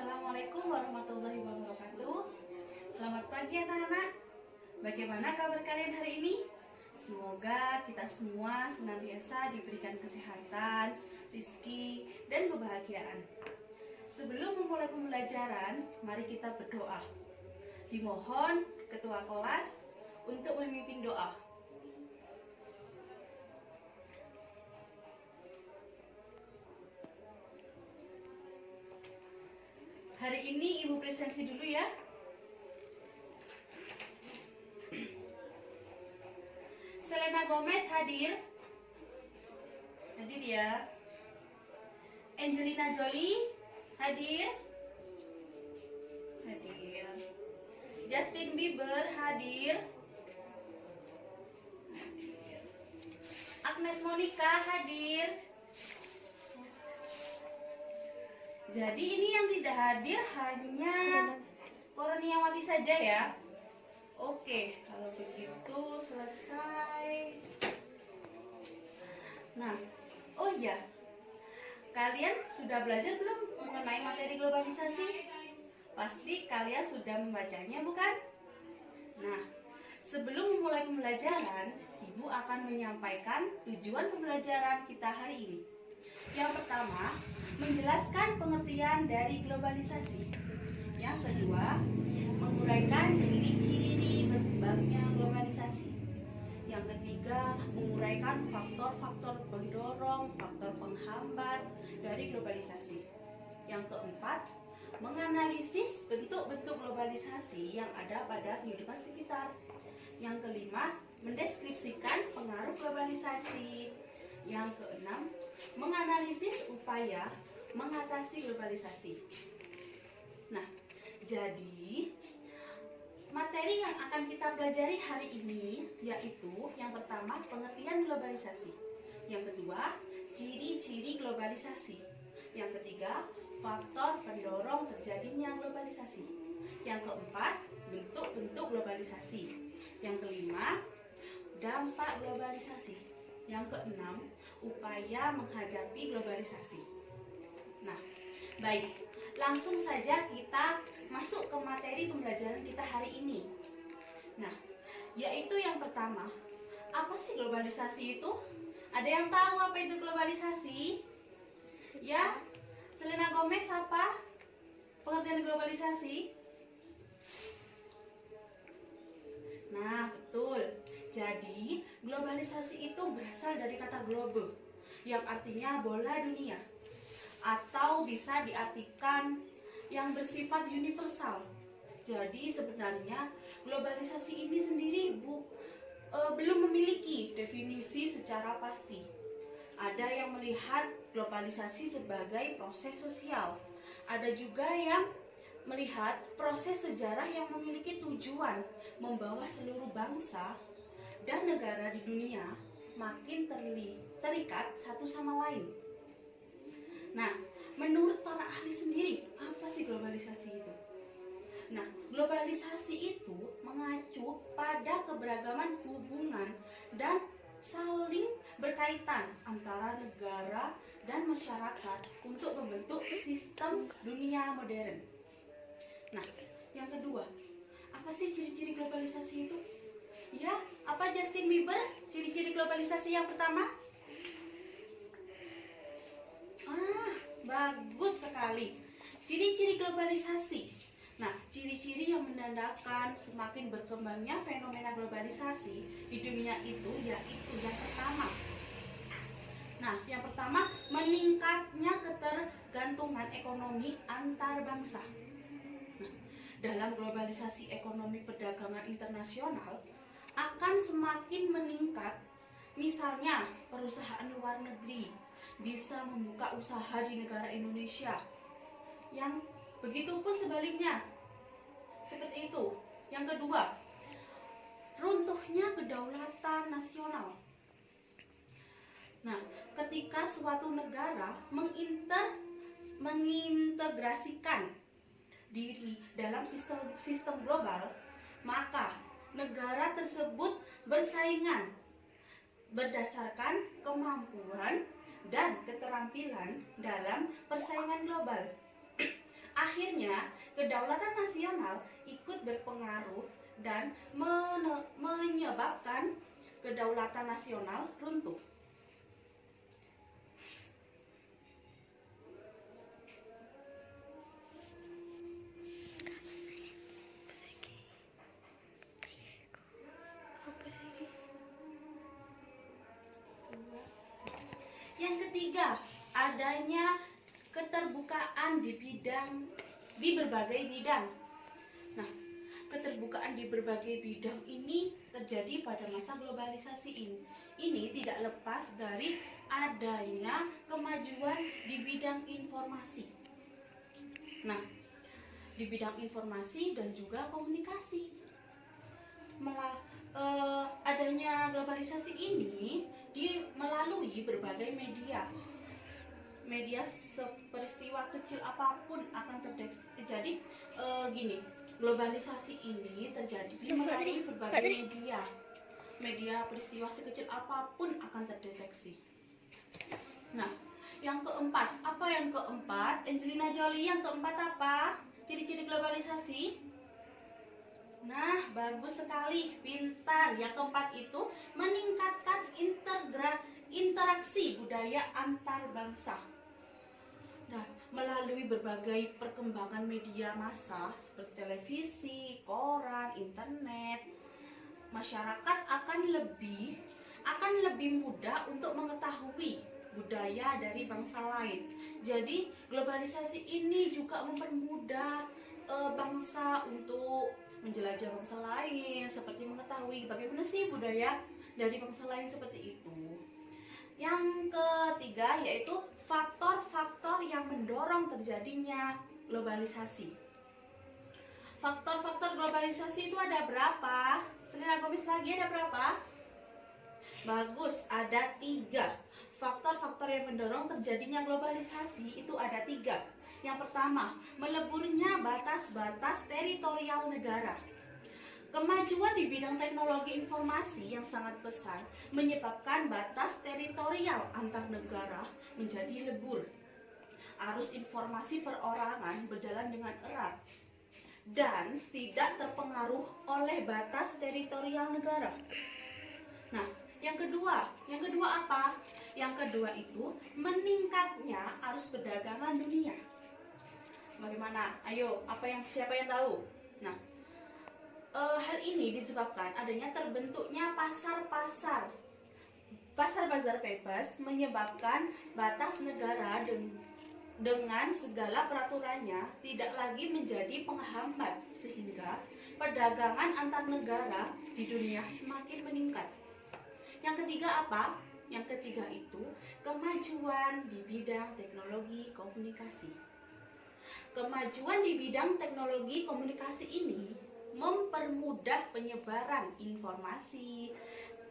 Assalamualaikum warahmatullahi wabarakatuh. Selamat pagi anak-anak. Bagaimana kabar kalian hari ini? Semoga kita semua senantiasa diberikan kesehatan, rizki, dan kebahagiaan. Sebelum memulai pembelajaran, mari kita berdoa. Dimohon ketua kelas untuk memimpin doa. Hari ini Ibu presensi dulu ya. Selena Gomez hadir. Hadir ya. Angelina Jolie hadir. Hadir. Justin Bieber hadir. Hadir. Agnes Monica hadir. Jadi ini yang tidak hadir hanya Korniawati saja ya. Oke, kalau begitu selesai. Nah, oh iya, kalian sudah belajar belum mengenai materi globalisasi? Pasti kalian sudah membacanya, bukan? Nah, sebelum memulai pembelajaran, Ibu akan menyampaikan tujuan pembelajaran kita hari ini. Yang pertama, menjelaskan pengertian dari globalisasi. Yang kedua, menguraikan ciri-ciri berkembangnya globalisasi. Yang ketiga, menguraikan faktor-faktor pendorong, faktor penghambat dari globalisasi. Yang keempat, menganalisis bentuk-bentuk globalisasi yang ada pada kehidupan sekitar. Yang kelima, mendeskripsikan pengaruh globalisasi. Yang keenam, menganalisis upaya mengatasi globalisasi. Nah, jadi materi yang akan kita pelajari hari ini yaitu yang pertama, pengertian globalisasi. Yang kedua, ciri-ciri globalisasi. Yang ketiga, faktor pendorong terjadinya globalisasi. Yang keempat, bentuk-bentuk globalisasi. Yang kelima, dampak globalisasi. Yang keenam, upaya menghadapi globalisasi. Nah, baik, langsung saja kita masuk ke materi pembelajaran kita hari ini. Nah, yaitu yang pertama, apa sih globalisasi itu? Ada yang tahu apa itu globalisasi? Ya, Selena Gomez apa pengertian globalisasi? Nah, betul. Jadi, globalisasi itu berasal dari kata globe, yang artinya bola dunia, atau bisa diartikan yang bersifat universal. Jadi, sebenarnya globalisasi ini sendiri belum memiliki definisi secara pasti. Ada yang melihat globalisasi sebagai proses sosial. Ada juga yang melihat proses sejarah yang memiliki tujuan membawa seluruh bangsa dan negara di dunia makin terikat satu sama lain. Nah, menurut para ahli sendiri, apa sih globalisasi itu? Nah, globalisasi itu mengacu pada keberagaman hubungan dan saling berkaitan antara negara dan masyarakat untuk membentuk sistem dunia modern. Nah, yang kedua, apa sih ciri-ciri globalisasi itu? Ya, apa Justin Bieber ciri-ciri globalisasi yang pertama? Bagus sekali. Ciri-ciri globalisasi. Nah, ciri-ciri yang menandakan semakin berkembangnya fenomena globalisasi di dunia itu yaitu yang pertama. Nah, yang pertama, meningkatnya ketergantungan ekonomi antar bangsa. Nah, dalam globalisasi ekonomi perdagangan internasional akan semakin meningkat. Misalnya, perusahaan luar negeri bisa membuka usaha di negara Indonesia. Yang begitu pun sebaliknya. Seperti itu. Yang kedua, runtuhnya kedaulatan nasional. Nah, ketika suatu negara mengintegrasikan diri dalam sistem global, maka negara tersebut bersaingan berdasarkan kemampuan dan keterampilan dalam persaingan global. Akhirnya, kedaulatan nasional ikut berpengaruh dan menyebabkan kedaulatan nasional runtuh. Yang ketiga, adanya keterbukaan di berbagai bidang. Nah, keterbukaan di berbagai bidang ini terjadi pada masa globalisasi ini. Ini tidak lepas dari adanya kemajuan di bidang informasi. Nah, di bidang informasi dan juga komunikasi. Adanya globalisasi ini melalui berbagai media peristiwa kecil apapun akan terjadi. Gini, globalisasi ini terjadi melalui berbagai media peristiwa sekecil apapun akan terdeteksi. Nah, yang keempat, apa yang keempat? Angelina Jolie, yang keempat apa? Ciri-ciri globalisasi? Nah, bagus sekali, pintar. Yang keempat itu meningkatkan interaksi budaya antar bangsa. Nah, melalui berbagai perkembangan media massa seperti televisi, koran, internet, masyarakat akan lebih mudah untuk mengetahui budaya dari bangsa lain. Jadi, globalisasi ini juga mempermudah bangsa untuk menjelajah bangsa lain, seperti mengetahui bagaimana sih budaya dari bangsa lain seperti itu. Yang ketiga yaitu faktor-faktor yang mendorong terjadinya globalisasi. Faktor-faktor globalisasi itu ada berapa? Selena Gomez lagi ada berapa? Bagus, ada 3. Faktor-faktor yang mendorong terjadinya globalisasi itu ada 3. Yang pertama, meleburnya batas-batas teritorial negara. Kemajuan di bidang teknologi informasi yang sangat pesat menyebabkan batas teritorial antar negara menjadi lebur. Arus informasi perorangan berjalan dengan erat dan tidak terpengaruh oleh batas teritorial negara. Nah, yang kedua apa? Yang kedua itu meningkatnya arus perdagangan dunia. Bagaimana? Ayo, siapa yang tahu? Nah, hal ini disebabkan adanya terbentuknya pasar-pasar bebas menyebabkan batas negara dengan segala peraturannya tidak lagi menjadi penghambat sehingga perdagangan antar negara di dunia semakin meningkat. Yang ketiga apa? Yang ketiga itu kemajuan di bidang teknologi komunikasi. Kemajuan di bidang teknologi komunikasi ini mempermudah penyebaran informasi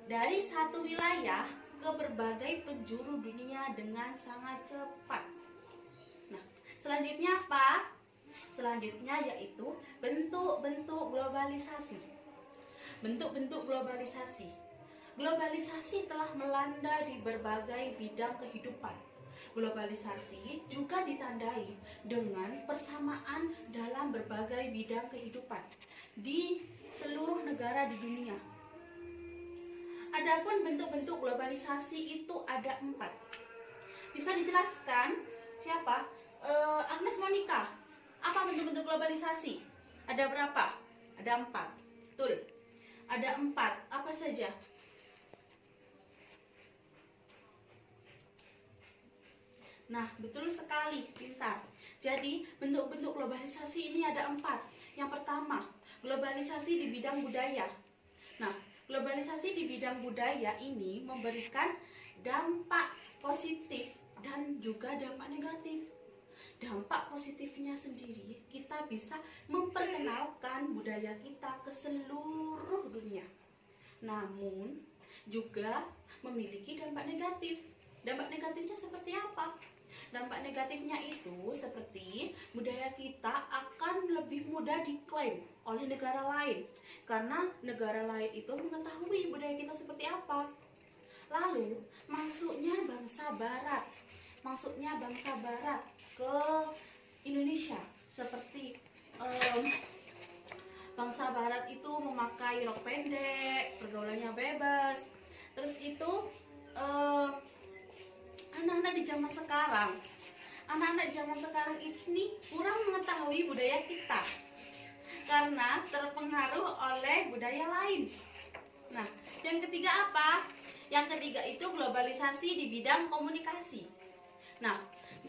dari satu wilayah ke berbagai penjuru dunia dengan sangat cepat. Nah, selanjutnya apa? Selanjutnya yaitu bentuk-bentuk globalisasi. Bentuk-bentuk globalisasi. Globalisasi telah melanda di berbagai bidang kehidupan. Globalisasi juga ditandai dengan persamaan dalam berbagai bidang kehidupan di seluruh negara di dunia. Adapun bentuk-bentuk globalisasi itu ada 4. Bisa dijelaskan? Siapa? Agnes Monica. Apa bentuk-bentuk globalisasi? Ada berapa? Ada 4. Betul. Ada 4. Apa saja? Nah, betul sekali, pintar. Jadi, bentuk-bentuk globalisasi ini ada 4. Yang pertama, globalisasi di bidang budaya. Nah, globalisasi di bidang budaya ini memberikan dampak positif dan juga dampak negatif. Dampak positifnya sendiri, kita bisa memperkenalkan budaya kita ke seluruh dunia. Namun, juga memiliki dampak negatif. Dampak negatifnya seperti apa? Dampak negatifnya itu seperti budaya kita akan lebih mudah diklaim oleh negara lain karena negara lain itu mengetahui budaya kita seperti apa. Lalu masuknya bangsa barat ke Indonesia seperti bangsa barat itu memakai rok pendek, pergaulannya bebas. Terus itu anak-anak di zaman sekarang, ini kurang mengetahui budaya kita karena terpengaruh oleh budaya lain. Nah, yang ketiga apa? Yang ketiga itu globalisasi di bidang komunikasi. Nah,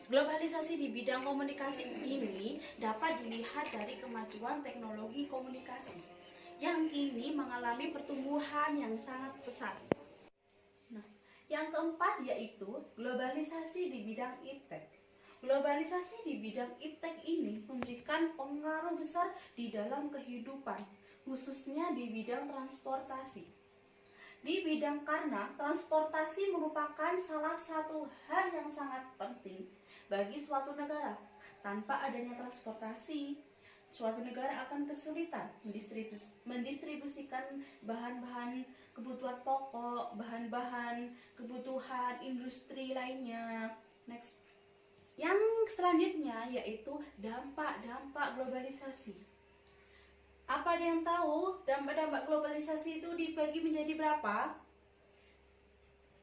globalisasi di bidang komunikasi ini dapat dilihat dari kemajuan teknologi komunikasi yang kini mengalami pertumbuhan yang sangat pesat. Nah, yang keempat yaitu globalisasi di bidang iptek. Globalisasi di bidang iptek ini memberikan pengaruh besar di dalam kehidupan, khususnya di bidang transportasi. Karena transportasi merupakan salah satu hal yang sangat penting bagi suatu negara. Tanpa adanya transportasi, suatu negara akan kesulitan mendistribusikan bahan-bahan kebutuhan pokok, bahan-bahan kebutuhan industri lainnya. Next. Yang selanjutnya yaitu dampak-dampak globalisasi. Apa ada yang tahu dampak-dampak globalisasi itu dibagi menjadi berapa?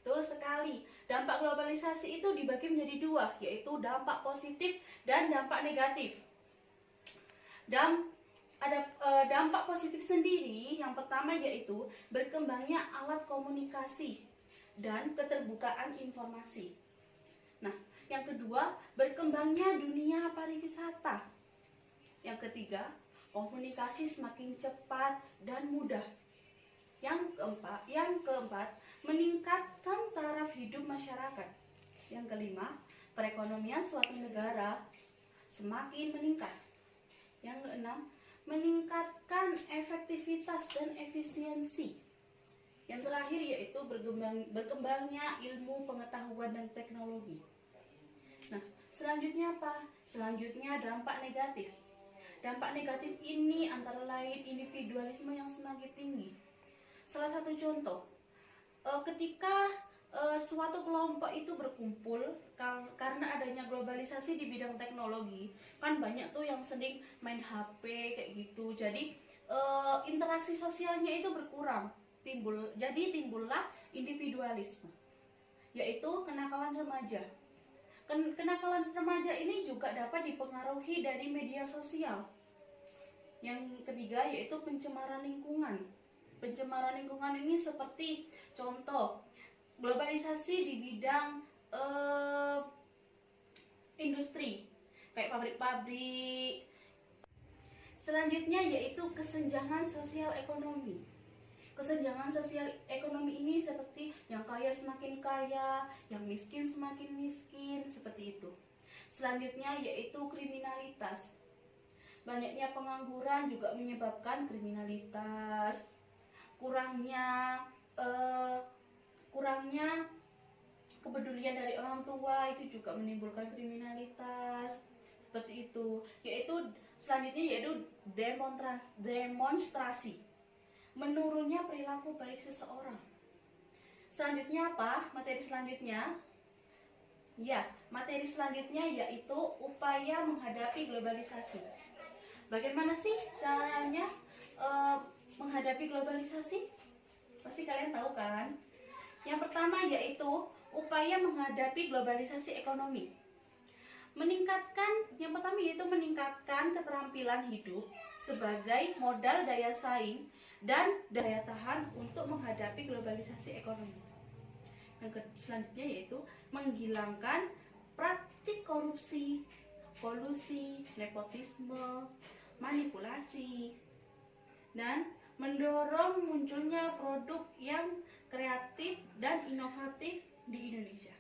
Betul sekali. Dampak globalisasi itu dibagi menjadi dua, yaitu dampak positif dan dampak negatif. Dampak positif sendiri, yang pertama yaitu berkembangnya alat komunikasi dan keterbukaan informasi. Nah, yang kedua, berkembangnya dunia pariwisata. Yang ketiga, komunikasi semakin cepat dan mudah. Yang keempat, meningkatkan taraf hidup masyarakat. Yang kelima, perekonomian suatu negara semakin meningkat. Yang keenam, meningkatkan efektivitas dan efisiensi. Yang terakhir yaitu berkembangnya ilmu pengetahuan dan teknologi. Nah, selanjutnya apa? Selanjutnya dampak negatif. Dampak negatif ini antara lain individualisme yang semakin tinggi. Salah satu contoh, ketika suatu kelompok itu berkumpul karena adanya globalisasi di bidang teknologi, kan banyak tuh yang sering main HP kayak gitu. Jadi interaksi sosialnya itu berkurang, timbullah individualisme, yaitu kenakalan remaja. Kenakalan remaja ini juga dapat dipengaruhi dari media sosial. Yang ketiga yaitu pencemaran lingkungan. Pencemaran lingkungan ini seperti contoh globalisasi di bidang industri, kayak pabrik-pabrik. Selanjutnya yaitu kesenjangan sosial ekonomi. Kesenjangan sosial ekonomi ini seperti yang kaya semakin kaya, yang miskin semakin miskin, seperti itu. Selanjutnya yaitu kriminalitas. Banyaknya pengangguran juga menyebabkan kriminalitas. Kurangnya kepedulian dari orang tua itu juga menimbulkan kriminalitas. Seperti itu. Selanjutnya yaitu demonstrasi. Menurunnya perilaku baik seseorang. Selanjutnya apa? Materi selanjutnya? Ya, materi selanjutnya yaitu upaya menghadapi globalisasi. Bagaimana sih caranya menghadapi globalisasi? Pasti kalian tahu kan? Yang pertama yaitu upaya menghadapi globalisasi ekonomi. Yang pertama yaitu meningkatkan keterampilan hidup sebagai modal daya saing dan daya tahan untuk menghadapi globalisasi ekonomi. Yang selanjutnya yaitu menghilangkan praktik korupsi, kolusi, nepotisme, manipulasi, dan mendorong munculnya produk yang kreatif dan inovatif di Indonesia.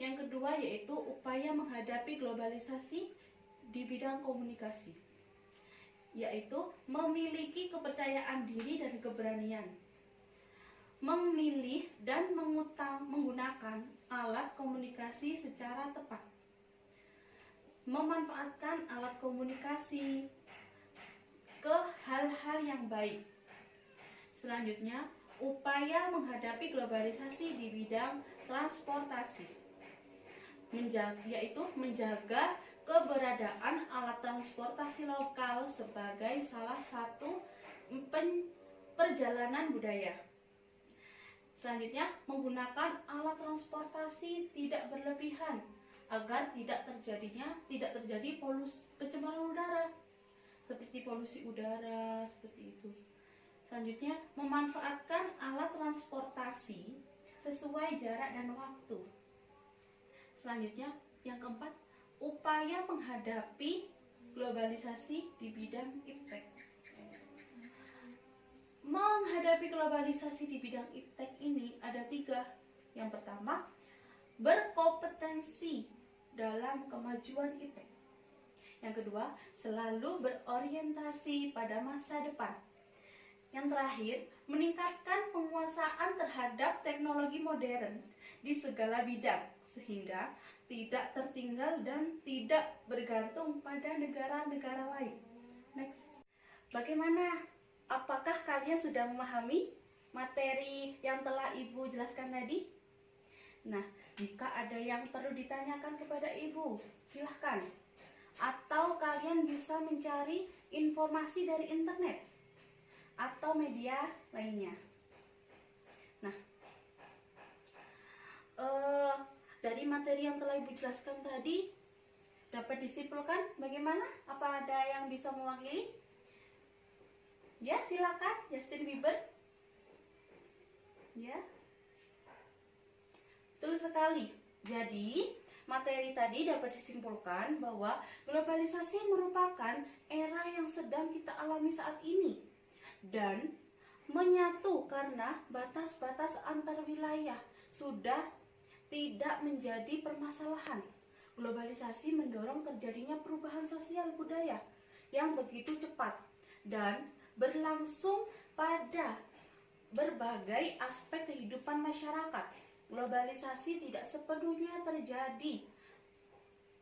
Yang kedua yaitu upaya menghadapi globalisasi di bidang komunikasi, yaitu memiliki kepercayaan diri dan keberanian, memilih dan menggunakan alat komunikasi secara tepat, memanfaatkan alat komunikasi ke hal-hal yang baik. Selanjutnya, upaya menghadapi globalisasi di bidang transportasi, yaitu menjaga keberadaan alat transportasi lokal sebagai salah satu perjalanan budaya. Selanjutnya, menggunakan alat transportasi tidak berlebihan agar tidak terjadi pencemaran udara seperti polusi udara seperti itu. Selanjutnya, memanfaatkan alat transportasi sesuai jarak dan waktu. Selanjutnya, yang keempat, upaya menghadapi globalisasi di bidang iptek. Menghadapi globalisasi di bidang iptek ini ada 3. Yang pertama, berkompetensi dalam kemajuan iptek. Yang kedua, selalu berorientasi pada masa depan. Yang terakhir, meningkatkan penguasaan terhadap teknologi modern di segala bidang sehingga tidak tertinggal dan tidak bergantung pada negara-negara lain. Next. Bagaimana? Apakah kalian sudah memahami materi yang telah Ibu jelaskan tadi? Nah, jika ada yang perlu ditanyakan kepada Ibu, silahkan. Atau kalian bisa mencari informasi dari internet atau media lainnya. Nah, dari materi yang telah Ibu jelaskan tadi, dapat disimpulkan bagaimana? Apa ada yang bisa mewakili? Ya, silakan, Justin Bieber. Ya, betul sekali. Jadi, materi tadi dapat disimpulkan bahwa globalisasi merupakan era yang sedang kita alami saat ini dan menyatu karena batas-batas antar wilayah sudah tidak menjadi permasalahan. Globalisasi mendorong terjadinya perubahan sosial budaya yang begitu cepat dan berlangsung pada berbagai aspek kehidupan masyarakat. Globalisasi tidak sepenuhnya terjadi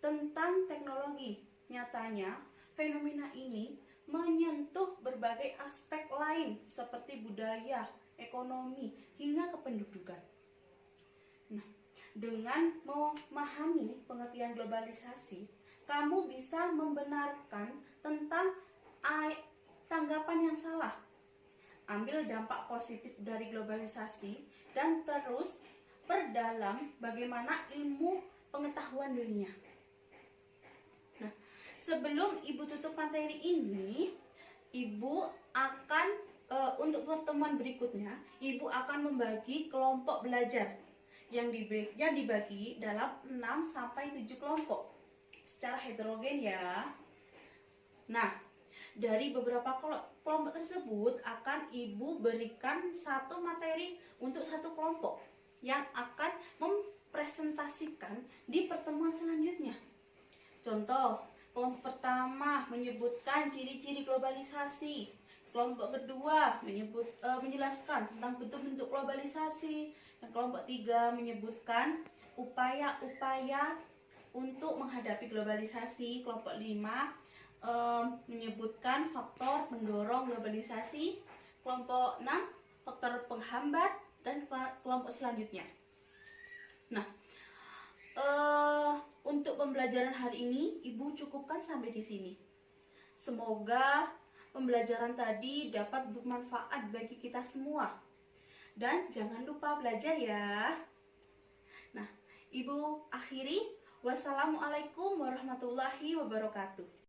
tentang teknologi. Nyatanya, fenomena ini menyentuh berbagai aspek lain seperti budaya, ekonomi, hingga kependudukan. Nah, dengan memahami pengertian globalisasi, kamu bisa membenarkan tentang tanggapan yang salah. Ambil dampak positif dari globalisasi dan terus perdalam bagaimana ilmu pengetahuan dunia. Nah, sebelum Ibu tutup materi ini, Ibu akan untuk pertemuan berikutnya, Ibu akan membagi kelompok belajar yang dibagi dalam 6-7 kelompok secara heterogen ya. Nah, dari beberapa kelompok tersebut akan Ibu berikan satu materi untuk satu kelompok yang akan mempresentasikan di pertemuan selanjutnya. Contoh, kelompok pertama menyebutkan ciri-ciri globalisasi. Kelompok kedua menjelaskan tentang bentuk-bentuk globalisasi. Dan kelompok 3 menyebutkan upaya-upaya untuk menghadapi globalisasi. Kelompok 5 menyebutkan faktor pendorong globalisasi. Kelompok 6 faktor penghambat, dan kelompok selanjutnya. Nah, untuk pembelajaran hari ini Ibu cukupkan sampai di sini. Semoga pembelajaran tadi dapat bermanfaat bagi kita semua. Dan jangan lupa belajar ya. Nah, Ibu akhiri. Wassalamualaikum warahmatullahi wabarakatuh.